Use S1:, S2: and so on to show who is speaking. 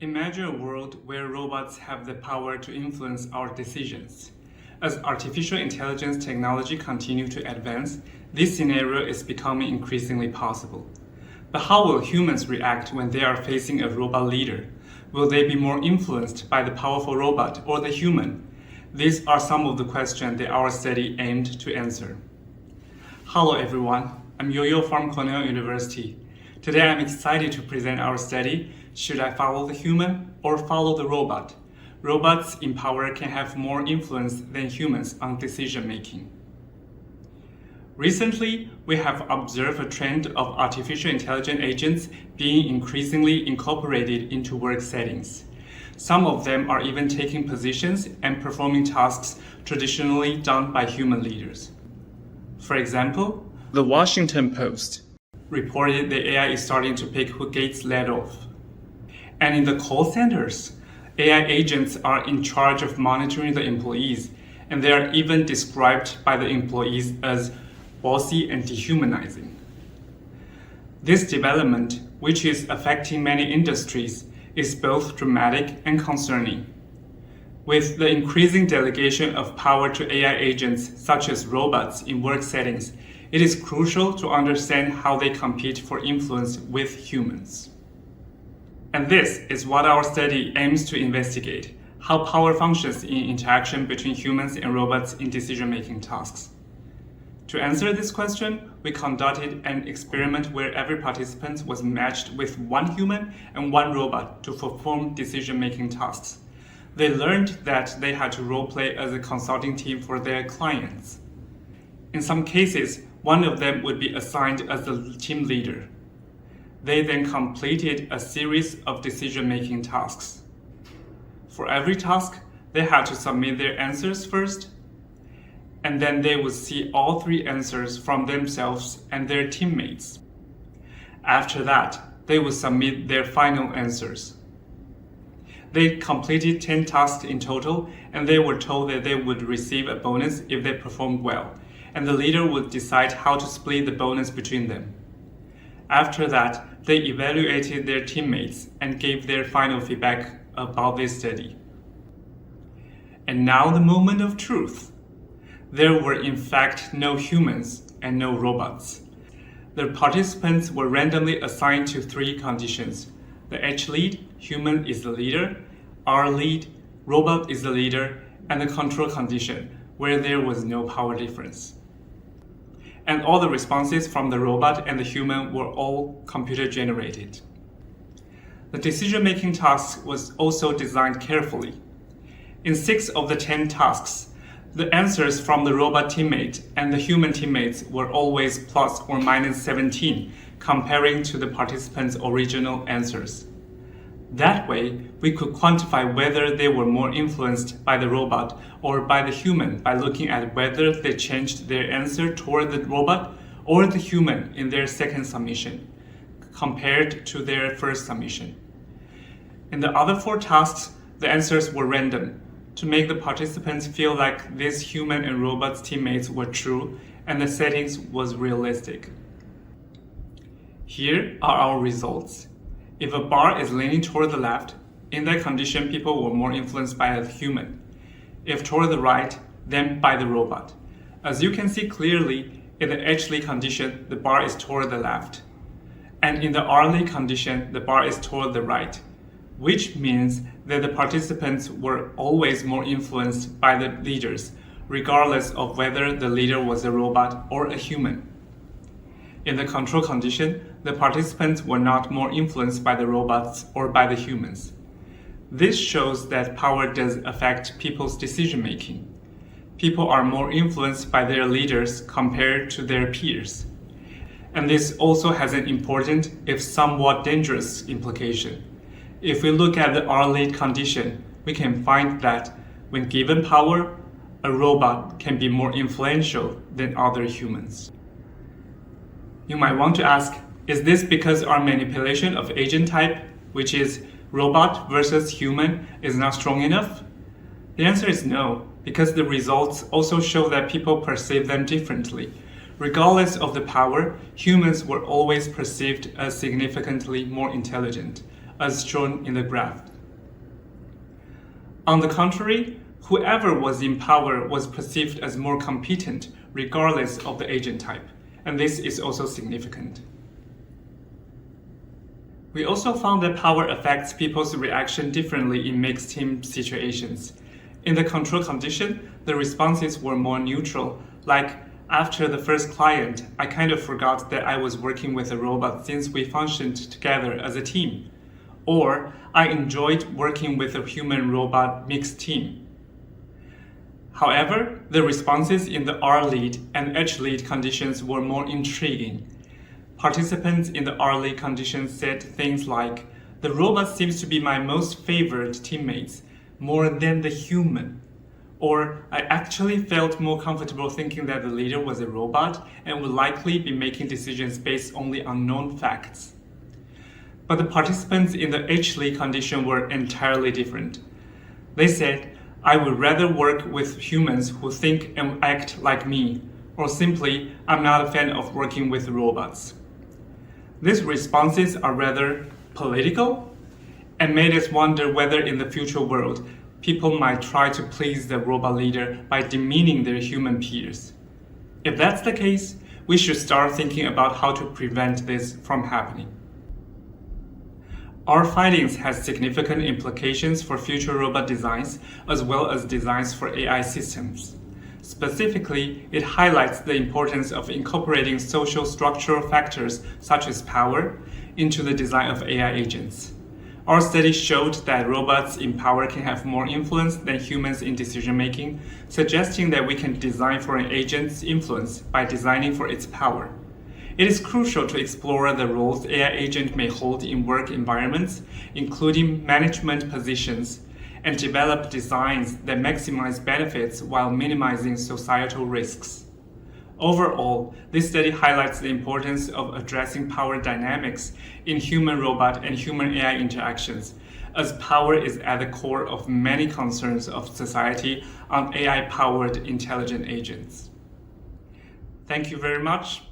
S1: Imagine a world where robots have the power to influence our decisions. As artificial intelligence technology continues to advance, this scenario is becoming increasingly possible. But how will humans react when they are facing a robot leader? Will they be more influenced by the powerful robot or the human? These are some of the questions that our study aimed to answer. Hello everyone, I'm Yoyo from Cornell University. Today I'm excited to present our study, Should I Follow the Human or Follow the Robot? Robots in power can have more influence than humans on decision making. Recently, we have observed a trend of artificial intelligence agents being increasingly incorporated into work settings. Some of them are even taking positions and performing tasks traditionally done by human leaders. For example, the Washington Post reported that AI is starting to pick who gets laid off. And in the call centers, AI agents are in charge of monitoring the employees, and they are even described by the employees as bossy and dehumanizing. This development, which is affecting many industries, is both dramatic and concerning. With the increasing delegation of power to AI agents such as robots in work settings, it is crucial to understand how they compete for influence with humans. And this is what our study aims to investigate, how power functions in interaction between humans and robots in decision-making tasks. To answer this question, we conducted an experiment where every participant was matched with one human and one robot to perform decision-making tasks. They learned that they had to role-play as a consulting team for their clients. In some cases, one of them would be assigned as the team leader. They then completed a series of decision-making tasks. For every task, they had to submit their answers first, and then they would see all three answers from themselves and their teammates. After that, they would submit their final answers. They completed 10 tasks in total, and they were told that they would receive a bonus if they performed well, and the leader would decide how to split the bonus between them. After that, they evaluated their teammates and gave their final feedback about this study. And now the moment of truth. There were in fact no humans and no robots. The participants were randomly assigned to three conditions. The H lead, human is the leader, R lead, robot is the leader, and the control condition, where there was no power difference. And all the responses from the robot and the human were all computer generated. The decision-making task was also designed carefully. In 6 of the 10 tasks, the answers from the robot teammate and the human teammates were always plus or minus 17, comparing to the participants' original answers. That way, we could quantify whether they were more influenced by the robot or by the human by looking at whether they changed their answer toward the robot or the human in their second submission, compared to their first submission. In the other 4 tasks, the answers were random, to make the participants feel like these human and robot teammates were true and the settings was realistic. Here are our results. If a bar is leaning toward the left, in that condition people were more influenced by the human. If toward the right, then by the robot. As you can see clearly, in the H-lead condition, the bar is toward the left. And in the R-lead condition, the bar is toward the right, which means that the participants were always more influenced by the leaders, regardless of whether the leader was a robot or a human. In the control condition, the participants were not more influenced by the robots or by the humans. This shows that power does affect people's decision-making. People are more influenced by their leaders compared to their peers. And this also has an important, if somewhat dangerous, implication. If we look at the R-lead condition, we can find that when given power, a robot can be more influential than other humans. You might want to ask, is this because our manipulation of agent type, which is robot versus human, is not strong enough? The answer is no, because the results also show that people perceive them differently. Regardless of the power, humans were always perceived as significantly more intelligent. as shown in the graph. On the contrary, whoever was in power was perceived as more competent regardless of the agent type, and this is also significant. We also found that power affects people's reaction differently in mixed team situations. In the control condition, the responses were more neutral, like after the first client, I kind of forgot that I was working with a robot since we functioned together as a team. Or I enjoyed working with a human-robot mixed team. However, the responses in the R-lead and H-lead conditions were more intriguing. Participants in the R-lead condition said things like, "The robot seems to be my most favorite teammates, more than the human." Or, "I actually felt more comfortable thinking that the leader was a robot and would likely be making decisions based only on known facts." But the participants in the H-lead condition were entirely different. They said, "I would rather work with humans who think and act like me," or simply, "I'm not a fan of working with robots." These responses are rather political and made us wonder whether in the future world, people might try to please the robot leader by demeaning their human peers. If that's the case, we should start thinking about how to prevent this from happening. Our findings have significant implications for future robot designs as well as designs for AI systems. Specifically, it highlights the importance of incorporating social structural factors such as power into the design of AI agents. Our study showed that robots in power can have more influence than humans in decision-making, suggesting that we can design for an agent's influence by designing for its power. It is crucial to explore the roles AI agents may hold in work environments, including management positions, and develop designs that maximize benefits while minimizing societal risks. Overall, this study highlights the importance of addressing power dynamics in human-robot and human-AI interactions, as power is at the core of many concerns of society on AI-powered intelligent agents. Thank you very much.